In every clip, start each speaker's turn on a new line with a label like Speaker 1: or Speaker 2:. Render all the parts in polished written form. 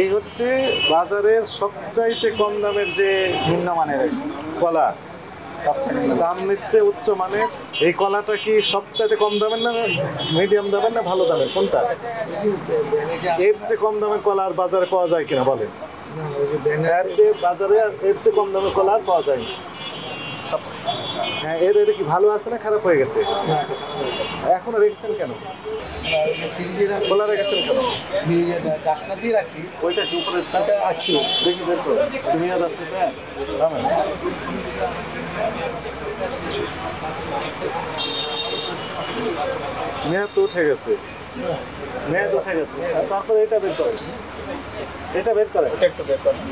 Speaker 1: এই হচ্ছে বাজারের সবচাইতে কম দামের যে
Speaker 2: নিম্নমানের
Speaker 1: কলা,
Speaker 2: সবচেয়ে
Speaker 1: দাম নিচ্ছে উচ্চ মানের। এই কলাটা কি সবচাইতে কম দামের না মিডিয়াম দামের না ভালো দামের কোনটা? এর চেয়ে কম দামের কলা আর বাজারে পাওয়া যায় কিনা বলেন? এর চেয়ে বাজারে এর চেয়ে কম দামের কলা আর পাওয়া যায় না। হ্যাঁ, এর কি ভালো আছে না খারাপ হয়ে গেছে? এখনো রেখেছেন কেন? খোলা রেখেছেন কেন?
Speaker 3: ডাকনা দিয়ে রাখি।
Speaker 1: ওইটা কি উপরে
Speaker 3: ওটা আজকে
Speaker 1: দেখি বের করো। তুমি আর আছে দামেন মেয়াদ তো উঠে গেছে, মেয়াদ উঠে গেছে। তারপরে এটা বের করে, এটা বের করে,
Speaker 2: এটা একটু বের করেন।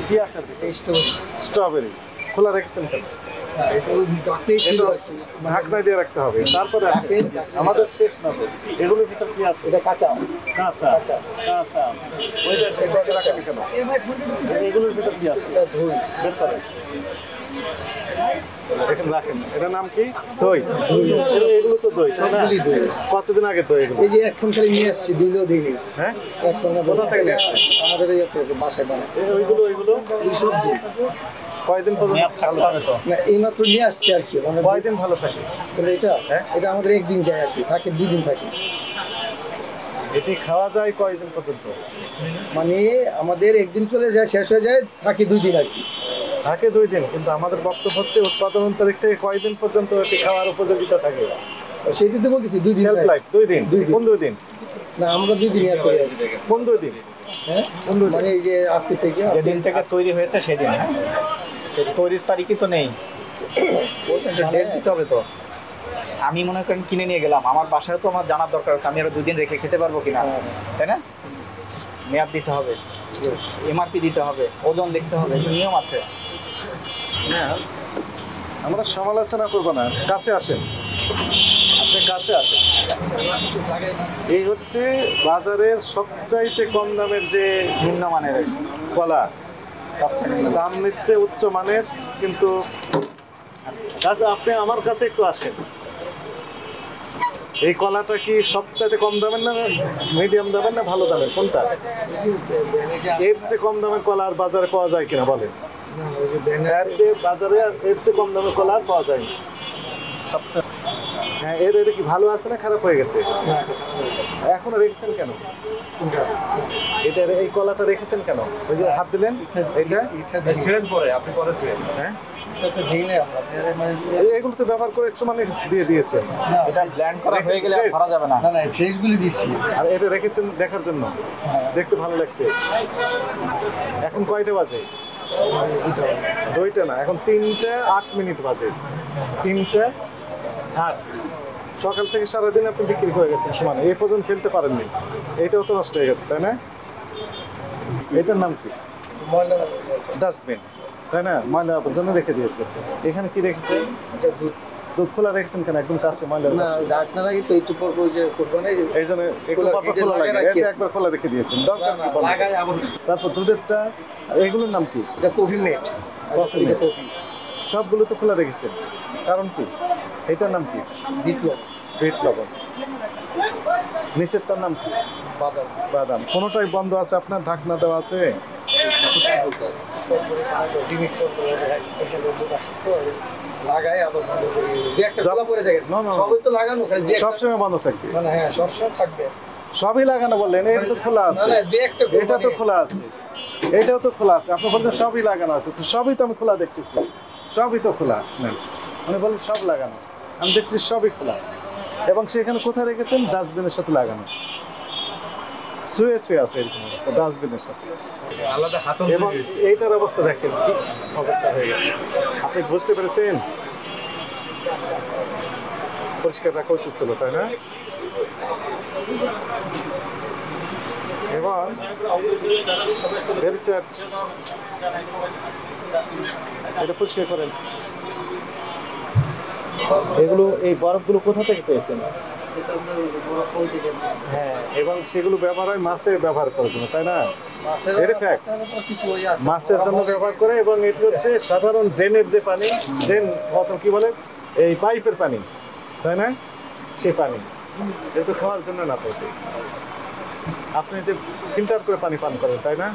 Speaker 1: কি আছে?
Speaker 3: স্টোর
Speaker 1: স্ট্রবেরি খোলা রেখেছেন কেন?
Speaker 3: এটা ওই ডাকনাই ছিল।
Speaker 1: ঢাকনা দিয়ে রাখতে হবে। তারপরে আসে আমাদের শেষ না তো, এগুলোর ভিতর কি আছে?
Speaker 3: এটা কাঁচা।
Speaker 1: কাঁচা কাঁচা ওইটা এটাকে রাখেন কেন? এগুলোর ভিতর কি আছে?
Speaker 3: এটা ধুই।
Speaker 1: বের করেন, এখানে রাখেন। এটার নাম কি? দই। এগুলো তো দই, তাই না?
Speaker 3: সবগুলি দই।
Speaker 1: কতদিন আগে দই এগুলো?
Speaker 3: এই যে এখন খালি নিয়ে আসছি, দিলেও দিইনি।
Speaker 1: হ্যাঁ,
Speaker 3: এখন
Speaker 1: কোথা থেকে নিয়ে আসছে?
Speaker 3: আমাদের এই বাসায় বানায়।
Speaker 1: ওইগুলো
Speaker 3: এই সব দিই।
Speaker 1: কয়দিন পর্যন্ত
Speaker 2: মেয়াদ থাকতে হবে তো।
Speaker 3: না, এইমাত্র নিয়ে আসছি আর কি। মানে
Speaker 1: কয়দিন ভালো থাকে?
Speaker 3: এটা
Speaker 1: হ্যাঁ?
Speaker 3: এটা আমাদের একদিন যায় আর কি, থাকে 2 দিন থাকে।
Speaker 1: এটি খাওয়া যায় কয়দিন পর্যন্ত?
Speaker 3: মানে আমাদের একদিন চলে যায়, শেষ হয়ে যায়, থাকে 2 দিন আর কি।
Speaker 1: থাকে 2 দিন, কিন্তু আমাদের বক্তব্য হচ্ছে উৎপাদন তারিখ থেকে কয়দিন পর্যন্ত এটি খাওয়ার উপযোগিতা থাকে?
Speaker 3: সেটা তো বলতেছি 2 দিন
Speaker 1: শেলফ
Speaker 3: থাকে।
Speaker 1: লাইফ 2 দিন।
Speaker 3: 2 দিন।
Speaker 1: কোন 2 দিন?
Speaker 3: না, আমরা 2 দিন আর করি।
Speaker 1: কোন 2 দিন?
Speaker 3: হ্যাঁ, মানে এই যে আজকে থেকে
Speaker 2: যেদিন থেকে তৈরি হয়েছে সেদিন, হ্যাঁ? সেই তৈরির তারিখই তো নেই, ডেট দিতে হবে তো। আমি মনে করেন কিনে নিয়ে গেলাম, আমার বাসায় তো আমার জানার দরকার আছে আমি আরো 2 দিন রেখে খেতে পারবো কিনা, তাই না? মেয়াদ দিতে হবে, এমআরপি দিতে হবে, ওজন লিখতে হবে, একটু নিয়ম আছে।
Speaker 1: হ্যাঁ, আমরা সমালোচনা করবো না, কাছে আসেন, আপনি কাছে আসেন। এই হচ্ছে বাজারের সবচাইতে কম দামের যে
Speaker 2: নিম্নমানের
Speaker 1: কলা,
Speaker 2: সবচেয়ে
Speaker 1: দাম নিচ্ছে উচ্চ মানের, কিন্তু কাছে আপনি আমার কাছে একটু আসেন। এই কলাটা কি সবচাইতে কম দামের না মিডিয়াম দামের না ভালো দামের কোনটা? এর চেয়ে কম দামের কলা আর বাজারে পাওয়া যায় কিনা বলেন? এর চেয়ে বাজারে এর চেয়ে কম দামের কলা আর পাওয়া যায় না।
Speaker 2: সবচেয়ে
Speaker 1: হ্যাঁ, এর কি ভালো আছে না খারাপ হয়ে গেছে? এখনো রেখেছেন কেন? এটা এই কলাটা রেখেছেন কেন? ওই যে হাত দিলেন এটা
Speaker 4: ছিলেন পরে, আপনি পরে ছিলেন।
Speaker 1: হ্যাঁ,
Speaker 3: তো দিই না আমরা, মানে
Speaker 1: এগুলো তো ব্যবহার করে একটু মানে দিয়ে দিয়েছেন।
Speaker 2: এটা ব্ল্যান্ড করা হয়ে গেলে আর করা যাবে না।
Speaker 3: না ফ্রেশগুলি দিছি।
Speaker 1: আর এটা রেখেছেন দেখার জন্য, দেখতে ভালো লাগছে। এখন কয়টা বাজে? 2টা না, এখন 3:08 বাজে। 3:08। সকাল থেকে সারাদিন আপনি বিক্রি করে গেছেন সমানে, এই পর্যন্ত ফেলতে পারেননি। এইটাও তো নষ্ট হয়ে গেছে, তাই না? এটার নাম কি?
Speaker 3: ময়লা
Speaker 1: ডাস্টবিন, তাই না? ময়লা জন্য রেখে দিয়েছে। এখানে কি রেখেছে?
Speaker 3: এটা দুধ।
Speaker 1: দুধ খোলা রেখেছেন কেন? একদম কাছে ময়লা
Speaker 3: না,
Speaker 1: কাছে।
Speaker 3: ডাকনা লাগি তো একটু পর ওই যে করবো না,
Speaker 1: এই জন্য একটু
Speaker 3: খোলা-
Speaker 1: পরপর
Speaker 3: এটা
Speaker 1: খোলা লাগে।
Speaker 3: লাগায়
Speaker 1: এই যে
Speaker 3: রাখি।
Speaker 1: একবার খোলা রেখে দিয়েছেন, দরকার কি বলেন?
Speaker 3: লাগাই আবার।
Speaker 1: তারপর দুধেরটা, এগুলোর নাম কি?
Speaker 3: এটা কফি মেট।
Speaker 1: কফি
Speaker 3: এটা
Speaker 1: মেট।
Speaker 3: কফি
Speaker 1: সবগুলো তো খোলা রেখেছেন, কারণ কি? এটার নাম কি?
Speaker 3: বিপ্লব
Speaker 1: বিট লবণ। নিচেরটার নাম কি?
Speaker 3: বাদাম।
Speaker 1: বাদাম। কোনোটাই বন্ধ আছে আপনার? ঢাকনা দেওয়া আছে?
Speaker 3: লিমিট করবো, এখানে লোক আসে তো, লাগাই আবার বন্ধ করি। দু একটা জ্বালা পড়ে যায়।
Speaker 1: না, না, না।
Speaker 3: সবই তো লাগানো, খালি দু একটা-
Speaker 1: সবসময় বন্ধ থাকবে?
Speaker 3: মানে হ্যাঁ, সবসময় থাকবে।
Speaker 1: সবই লাগানো বললেন, এটা তো খোলা
Speaker 3: না
Speaker 1: আছে।
Speaker 3: না, দু একটা
Speaker 1: এটা তো খোলা আছে, এটাও তো খোলা আছে। আপনি বলছেন সবই লাগানো আছে, তো সবই তো আমি খোলা দেখতেছি। সবই তো খোলা নেন, মানে বললেন সব লাগানো, আমি দেখছি সবই খোলা। এবং সেখানে কোথায় রেখেছেন? ডাস্টবিনের সাথে লাগানো, শুয়ে শুয়ে আছে এরকম অবস্থা ডাস্টবিনের সাথে।
Speaker 4: আলাদা হাতল
Speaker 1: এবং
Speaker 4: দিয়েছে।
Speaker 1: এইটার অবস্থা দেখেন কি অবস্থা হয়ে গেছে। আপনি বুঝতে পেরেছেন? পরিষ্কার রাখা উচিত ছিল, তাই না? এবং ভেরিচার্ট এটা পরিষ্কার করেন। এগুলো, এই বরফগুলো কোথা থেকে পেয়েছেন?
Speaker 3: এটা আপনার বড় পোল্ট্রি যেমন।
Speaker 1: হ্যাঁ, এবং সেগুলো ব্যবহার হয় মাছে ব্যবহার করার জন্য, তাই না?
Speaker 3: মাছের
Speaker 1: এটা fact।
Speaker 3: মাছের কিছু ওই আছে।
Speaker 1: মাছের জন্য ব্যবহার করে। এবং এটি হচ্ছে সাধারণ ড্রেনের যে পানি, ড্রেন মতো কি বলে, এই পাইপের পানি, তাই না? সেই পানি এটা তো খাওয়ার জন্য না, তো আপনি যে ফিল্টার করে পানি পান করেন তাই না?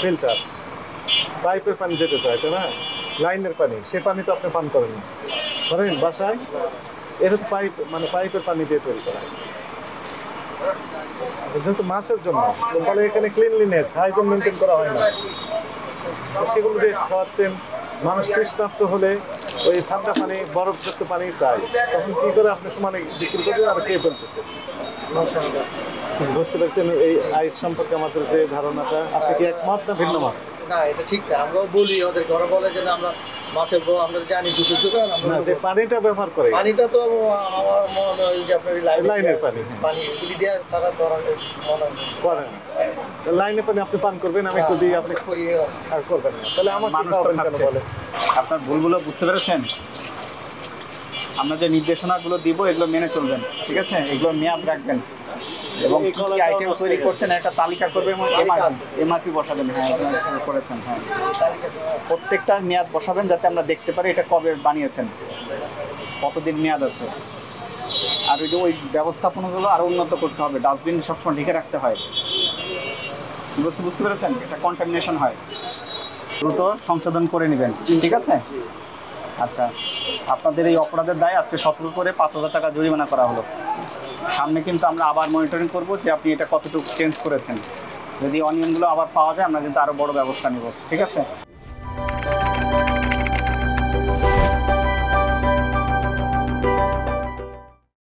Speaker 1: ফিল্টার পাইপের পানি যেতে চায় তাই না? লাইনের পানি, সে পানি তো আপনি পান করেন না, করেন বাসায়? এটা তো পাইপ, মানে পাইপের পানি দিয়ে তৈরি করা হয়। যেহেতু মাছের জন্য, তো ফলে এখানে ক্লিনলিনেস, হাইজিন মেনটেন করা হয় না। তো সেগুলো দিয়ে খাওয়াচ্ছেন। মানুষ তৃষ্ণার্ত হলে ওই ঠান্ডা পানি, বরফযুক্ত পানি চায়, তখন কি করে আপনি সমানে বিক্রি করবেন আর খেয়ে ফেলতেছে। বুঝতে পারছেন এই আইস সম্পর্কে আমাদের যে ধারণাটা, আপনি কি একমত না ভিন্ন মত?
Speaker 3: না, এটা ঠিক না। আমরাও বলি ওদেরকে, ওরা বলে যে না, আমরা মাছের বউ, আমরা জানি জুসের দোকান,
Speaker 1: না, যে পানিটা ব্যবহার করে
Speaker 3: পানিটা তো আমার মনে হয় যে আপনার
Speaker 1: লাইনের পানি,
Speaker 3: পানি এগুলি দেওয়া ছাড়া তো আর মনে হয়
Speaker 1: করেন না। লাইনের পানি আপনি পান করবেন, আমি একটু দিই, আপনি
Speaker 3: করি।
Speaker 1: আর করবেন না, তাহলে আমার
Speaker 2: মানুষ তো খাচ্ছে। আপনার ভুলগুলো বুঝতে পেরেছেন? আমরা যে নির্দেশনাগুলো দিব এগুলো মেনে চলবেন, ঠিক আছে? এগুলো মেয়াদ রাখবেন এবং
Speaker 1: এই
Speaker 2: কি কি আইটেম তৈরি করছেন একটা তালিকা করবেন এবং এমআরপি বসাবেন। হ্যাঁ, আপনারা করেছেন। হ্যাঁ, প্রত্যেকটা মেয়াদ বসাবেন যাতে আমরা দেখতে পারি এটা কবে বানিয়েছেন, কতদিন মেয়াদ আছে। আর ওই যে ওই ব্যবস্থাপনাগুলো আরও উন্নত করতে হবে, ডাস্টবিন সবসময় ঢেকে রাখতে হয়। বুঝতে পেরেছেন? এটা কন্টামিনেশন হয়, দ্রুত সংশোধন করে নেবেন, ঠিক আছে? আচ্ছা, আপনাদের এই অপরাধের দায় আজকে সতর্ক করে 5,000 টাকা জরিমানা করা হলো। সামনে কিন্তু আমরা আবার মনিটরিং করব যে আপনি এটা কতটুকু চেঞ্জ করেছেন। যদি অনিয়মগুলো আবার পাওয়া যায় আমরা কিন্তু আরও বড় ব্যবস্থা নেব, ঠিক আছে?